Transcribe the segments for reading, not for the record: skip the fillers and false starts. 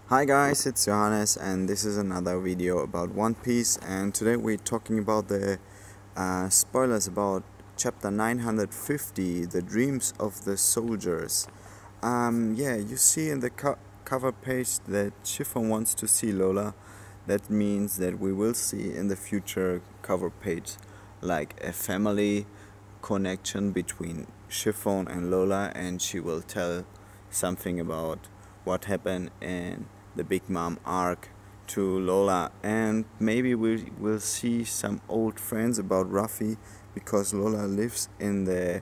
Hi guys, it's Johannes and this is another video about One Piece, and today we're talking about the spoilers about chapter 950, The Dreams of the Soldiers. You see in the cover page that Chiffon wants to see Lola. That means that we will see in the future cover page like a family connection between Chiffon and Lola, and she will tell something about what happened in the Big Mom arc to Lola, and maybe we will see some old friends about Ruffy, because Lola lives in the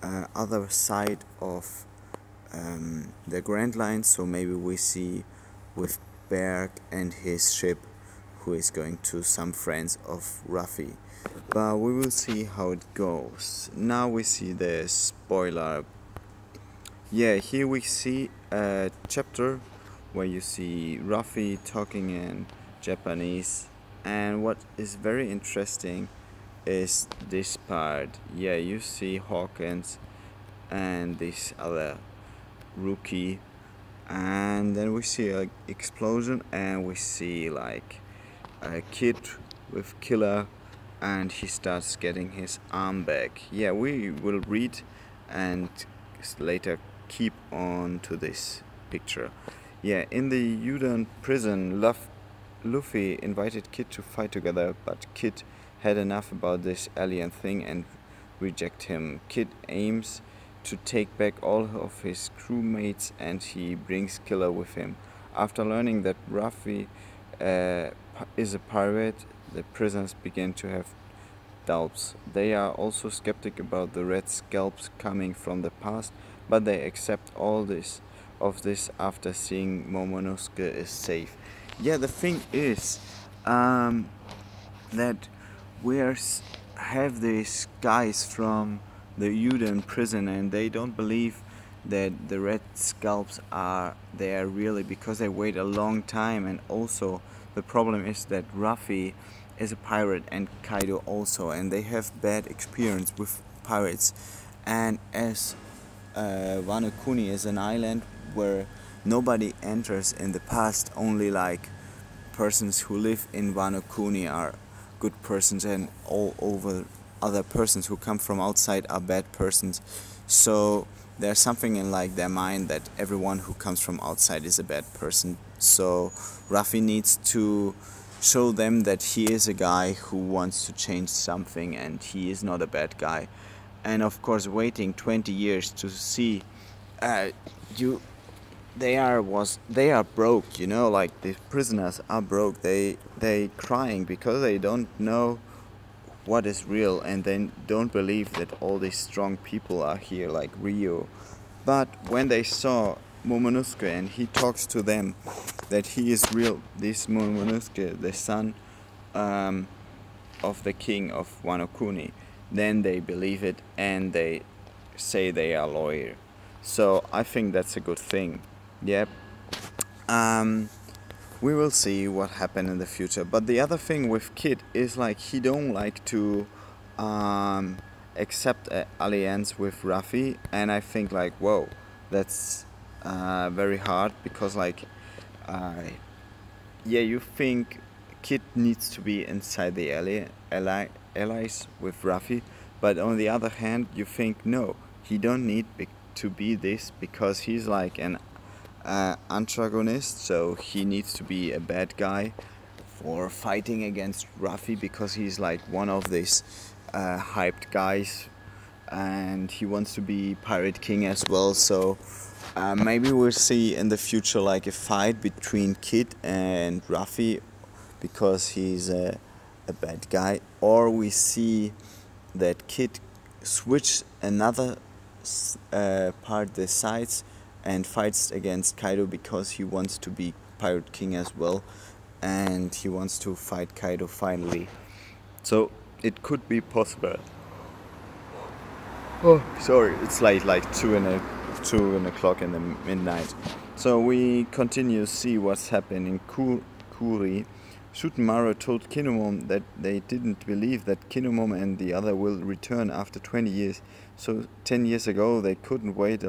other side of the Grand Line, so maybe we see with Berg and his ship who is going to some friends of Ruffy. But we will see how it goes. Now we see the spoiler. Here we see a chapter where you see Ruffy talking in Japanese, and what is very interesting is this part. You see Hawkins and this other rookie, and then we see an explosion, and we see like a kid with Killer, and he starts getting his arm back. We will read and later keep on to this picture. In the Shutenmaru prison, Luffy invited Kid to fight together, but Kid had enough about this alien thing and reject him. Kid aims to take back all of his crewmates, and he brings Killer with him. After learning that Ruffy is a pirate, the prisoners begin to have doubts. They are also skeptic about the red scalps coming from the past, but they accept all this after seeing Momonosuke is safe. The thing is that we have these guys from the Shutenmaru prison, and they don't believe that the red scalps are there really, because they wait a long time, and also the problem is that Ruffy is a pirate and Kaido also, and they have bad experience with pirates. And as Wano Kuni is an island where nobody enters in the past, only like persons who live in Wano Kuni are good persons, and all over other persons who come from outside are bad persons. So there's something in like their mind that everyone who comes from outside is a bad person. So Ruffy needs to show them that he is a guy who wants to change something, and he is not a bad guy. And of course, waiting 20 years to see they are broke, like the prisoners are broke. They crying because they don't know what is real, and they don't believe that all these strong people are here like Rio. But when they saw Momonosuke and he talks to them that he is real, this Momonosuke, the son of the king of Wano Kuni, then they believe it and they say they are loyal. So I think that's a good thing. We will see what happens in the future. But the other thing with Kid is like he don't like to accept an alliance with Ruffy, and I think like, whoa, that's very hard, because like you think Kid needs to be inside the allies with Ruffy, but on the other hand you think no, he don't need to be this, because he's like an antagonist, so he needs to be a bad guy for fighting against Ruffy, because he's like one of these hyped guys, and he wants to be Pirate King as well. So maybe we'll see in the future like a fight between Kid and Ruffy, because he's a bad guy, or we see that Kid switch another part the sides and fights against Kaido, because he wants to be Pirate King as well, and he wants to fight Kaido finally. So it could be possible. Oh, sorry, it's late, like 2 o'clock in the midnight. So we continue to see what's happening in Kuri. Shutenmaru told Kinemon that they didn't believe that Kinemon and the other will return after 20 years. So 10 years ago they couldn't wait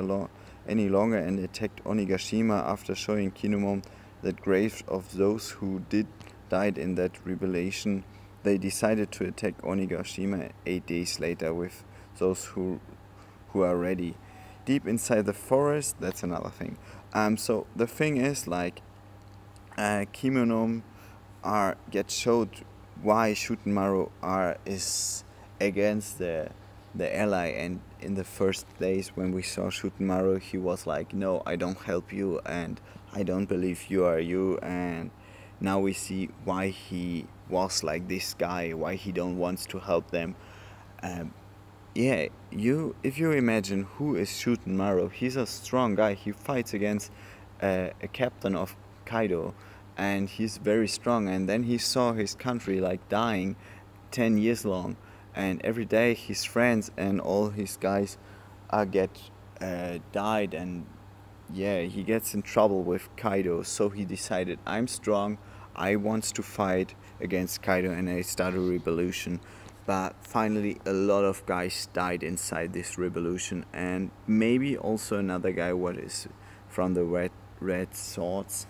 any longer and attacked Onigashima after showing Kinemon that graves of those who died in that rebellion, they decided to attack Onigashima 8 days later with those who are ready. Deep inside the forest, that's another thing. So the thing is, like, Kimono get showed why Shutenmaru is against the ally, and in the first days when we saw Shutenmaru, he was like, no, I don't help you and I don't believe you are you, and now we see why he was like this guy, why he don't want to help them. Yeah, if you imagine who is Shutenmaru, he's a strong guy. He fights against a captain of Kaido, and he's very strong. And then he saw his country like dying 10 years long, and every day his friends and all his guys get died, and yeah, he gets in trouble with Kaido. So he decided, I'm strong, I want to fight against Kaido, and I start a revolution. But finally a lot of guys died inside this revolution, and maybe also another guy what is from the red swords,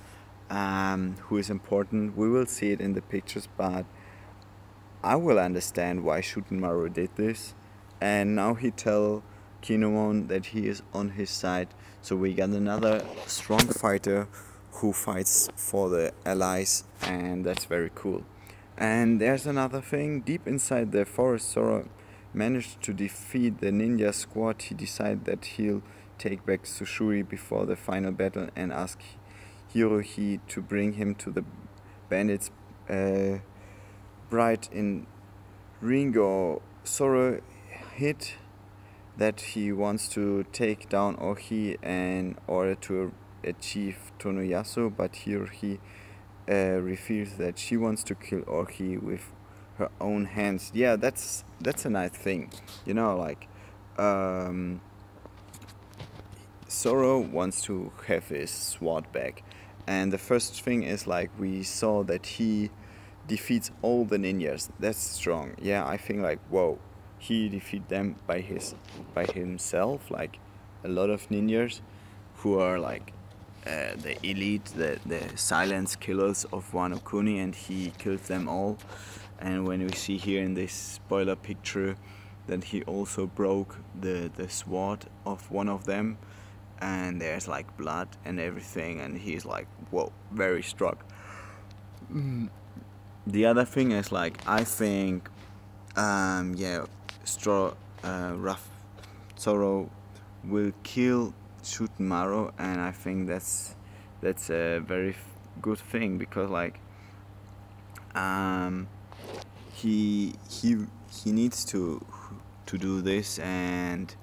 who is important. We will see it in the pictures, but I will understand why Shutenmaru did this. And now he tell Kinemon that he is on his side. So we got another strong fighter who fights for the allies, and that's very cool. And there's another thing. Deep inside the forest, Zoro managed to defeat the ninja squad. He decided that he'll take back Tsushuri before the final battle and ask Hirohi to bring him to the bandits' bride in Ringo. Zoro hit that he wants to take down Ohi in order to achieve Tonoyasu, but Hirohi reveals that she wants to kill Ohi with her own hands. Yeah, that's a nice thing, you know, like Zoro wants to have his sword back, and the first thing is like we saw that he defeats all the ninjas. That's strong. Yeah, I think like, whoa, he defeat them by himself, like a lot of ninjas who are like the elite, the silence killers of Wano Kuni, and he kills them all. And when we see here in this spoiler picture that he also broke the sword of one of them, and there's like blood and everything, and he's like, whoa, very strong. The other thing is like, I think yeah, Zoro will kill Shutenmaru, and I think that's a very good thing, because like he needs to do this. And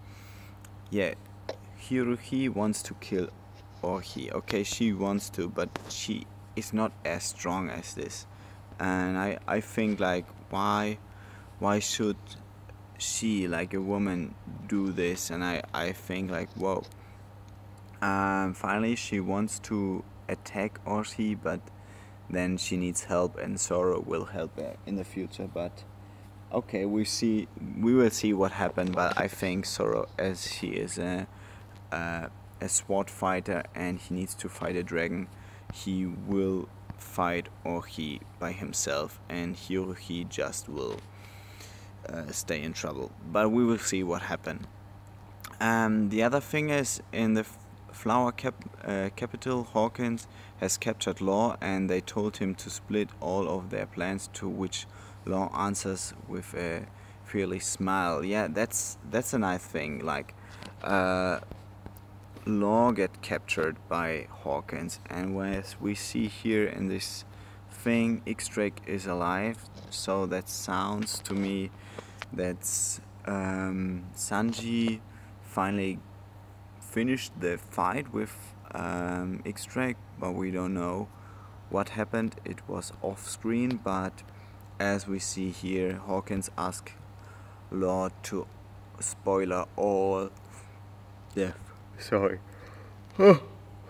yeah, Hirohi wants to kill Ohi. Okay, she wants to, but she is not as strong as this. And I think like, why should she, like a woman, do this? And I think like, whoa. Finally she wants to attack Oshi, but then she needs help, and Zoro will help her in the future. But okay, we will see what happened. But I think Zoro, as he is a sword fighter and he needs to fight a dragon, he will fight Ohi by himself, and Hirohi just will stay in trouble. But we will see what happened. The other thing is, in the Flower capital, Hawkins has captured Law, and they told him to split all of their plans, to which Law answers with a fearless smile. Yeah, that's a nice thing. Like Law get captured by Hawkins, and as we see here in this thing, X-Drake is alive. So that sounds to me that's Sanji finally finished the fight with X-Drake, but we don't know what happened. It was off screen, but as we see here, Hawkins asked Law to spoiler all death. Sorry.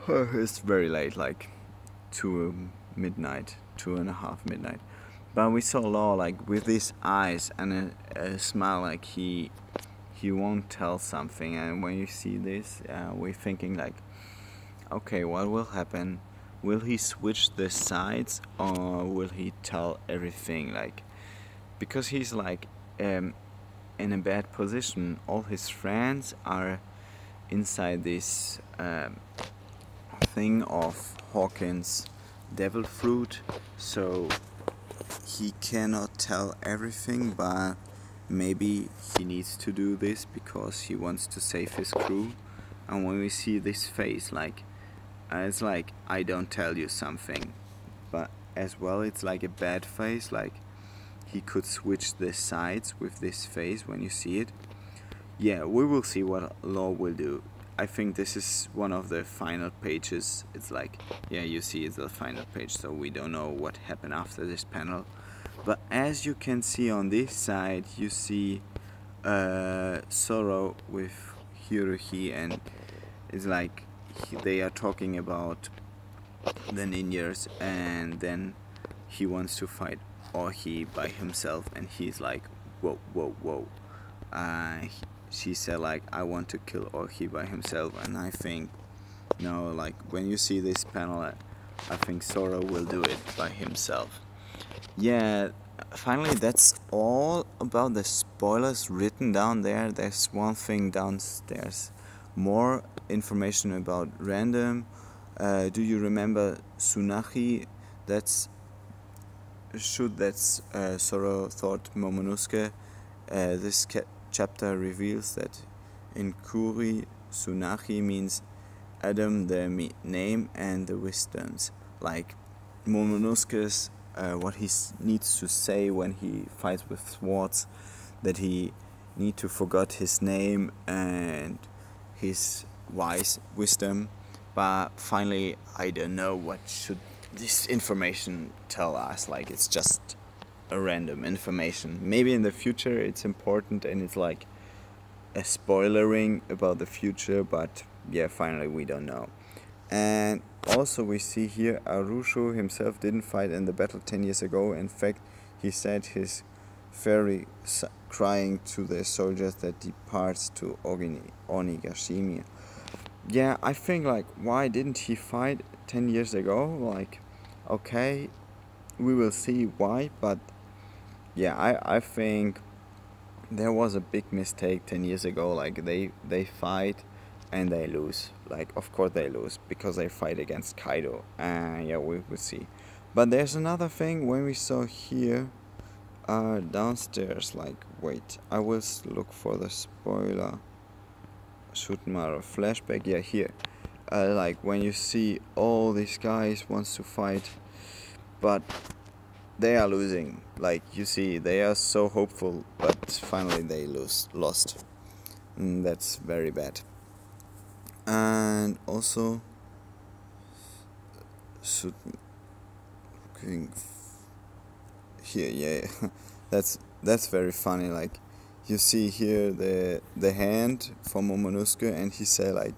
It's very late, like 2:30 midnight. But we saw Law like with his eyes and a smile, like he won't tell something. And when you see this, we're thinking like, okay, what will happen? will he switch the sides or will he tell everything? Like, because he's like in a bad position. All his friends are inside this thing of Hawkins devil fruit, so he cannot tell everything, but maybe he needs to do this because he wants to save his crew. And when we see this face, like it's like, I don't tell you something, but as well it's like a bad face, like he could switch the sides with this face when you see it. Yeah, we will see what Law will do. I think this is one of the final pages. It's like, yeah, you see it's the final page, so we don't know what happened after this panel. But as you can see on this side, you see Zoro with Hirohi, and it's like they are talking about the ninjas, and then he wants to fight Ohi by himself, and he's like, whoa, whoa, whoa. She said like, I want to kill Ohi by himself, and I think, no, like when you see this panel, I think Zoro will do it by himself. Yeah, finally that's all about the spoilers written down there. There's one thing downstairs, more information about random. Do you remember Tsunahi? That's Zoro thought Momonosuke. This chapter reveals that in Kuri, Tsunahi means Adam, the name, and the wisdoms. Like Momonosuke's what he needs to say when he fights with swords, that he need to forget his name and his wise wisdom. But finally, I don't know what should this information tell us. Like, it's just a random information. Maybe in the future it's important and it's like a spoilering about the future, but yeah, finally we don't know. And also we see here Arushu himself didn't fight in the battle 10 years ago. In fact, he said he's very crying to the soldiers that departs to Onigashima. Yeah, I think like, why didn't he fight 10 years ago? Like, okay, we will see why, but yeah, I think there was a big mistake 10 years ago. Like they fight and they lose. Like, of course they lose because they fight against Kaido. Yeah, we will see. But there's another thing when we saw here downstairs. Like, wait, I will look for the spoiler. Shutenmaru flashback. Yeah, here. Like when you see all these guys wants to fight, but they are losing. Like, you see, they are so hopeful, but finally they lost. And that's very bad. And also, here, yeah, that's very funny. Like, you see here the hand from Momonosuke, and he say like,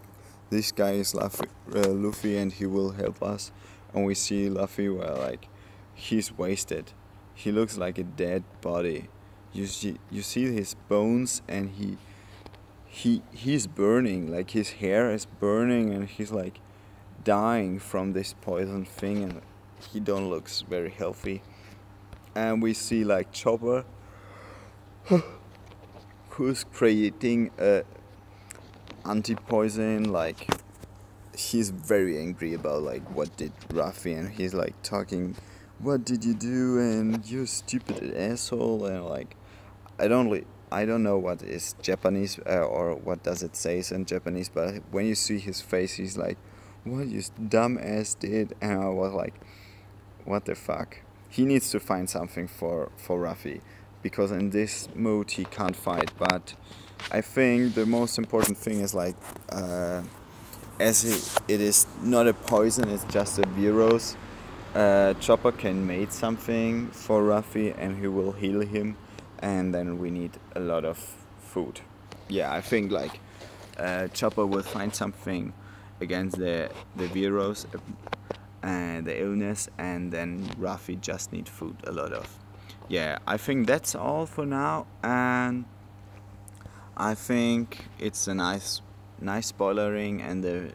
this guy is Luffy and he will help us. And we see Luffy where like he's wasted. He looks like a dead body. You see his bones, and he's burning. Like, his hair is burning, and he's like dying from this poison thing, and he don't looks very healthy. And we see like Chopper who's creating a anti-poison. Like, he's very angry about like what did Ruffy, and he's like talking, what did you do, and you stupid asshole, and like I don't know what is Japanese or what does it say in Japanese, but when you see his face, he's like, what you dumb ass did, and I was like, what the fuck. He needs to find something for Ruffy, because in this mood he can't fight. But I think the most important thing is like, as it is not a poison, it's just a virus. Chopper can make something for Ruffy and he will heal him, and then we need a lot of food. Yeah, I think like Chopper will find something against the virus and the illness, and then Ruffy just need food a lot of. Yeah, I think that's all for now, and I think it's a nice spoilering, and the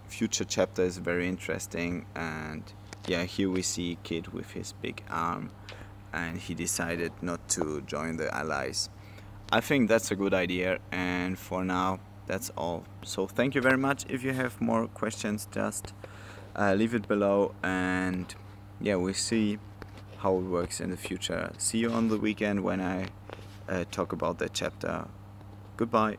future chapter is very interesting. And yeah, here we see Kid with his big arm, and he decided not to join the Allies. I think that's a good idea, and for now that's all. So thank you very much. If you have more questions, just leave it below, and yeah, we'll see how it works in the future. See you on the weekend when I talk about that chapter. Goodbye.